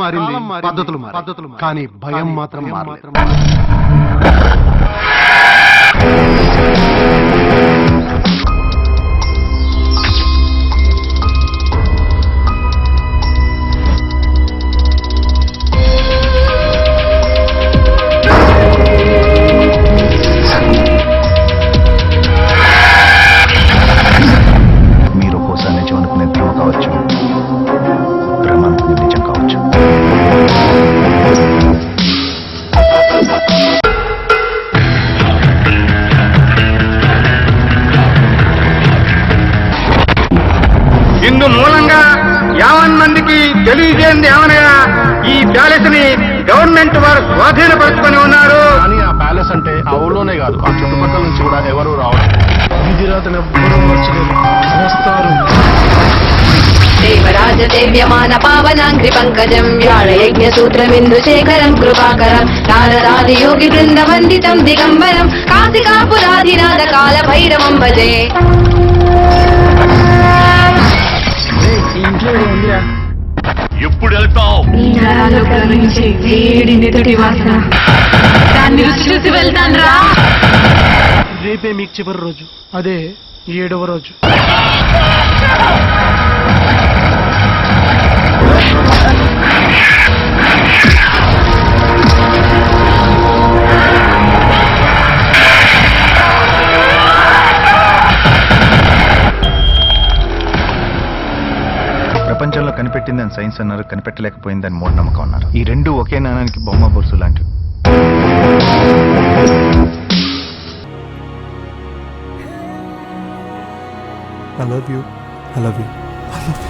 మారింది, పద్ధతులు కానీ భయం మాత్రం మారలేదు. మీరు ఒక్కోసారి నిజం అనుకునే భ్రమ కావచ్చు, భ్రమ అనుకునే నిజం కావచ్చు. ఇందు మూలంగా 50 మందికి తెలియజేయండి ఏమనగా ఈ ప్యాలెస్ ని గవర్నమెంట్ వారు స్వాధీనపరుచుకొని ఉన్నారు. కానీ ఆ ప్యాలెస్ అంటే ఆ ఊళ్ళోనే కాదు, ఆ చుట్టుపక్కల నుంచి కూడా ఎవరు రావడం. దేవరాజ సేవ్యమాన పావనాంగ్రి పంకజం వ్యాళయజ్ఞ సూత్రమిందుశేఖరం కృపాకరం నారదాది యోగి బృంద వందితం దిగంబరం కాశికాపురాధినాథ కాల భైరవం భజే. ఎప్పుడు వెళ్తావు? నీ నరాల్లో ప్రవహించే వేడి నెదుటి వాసన దాన్ని రుచి చూసి వెళ్తాను రా. రేపే మీకు చివరి రోజు, అదే 7వ రోజు. ప్రపంచంలో కనిపెట్టిందని సైన్స్ అన్నారు, కనిపెట్టలేకపోయిందని మూఢనమ్మకం అన్నారు. ఈ రెండు ఒకే నాణానికి బొమ్మ బొరుసు లాంటివి. I love you. I love you. I love you.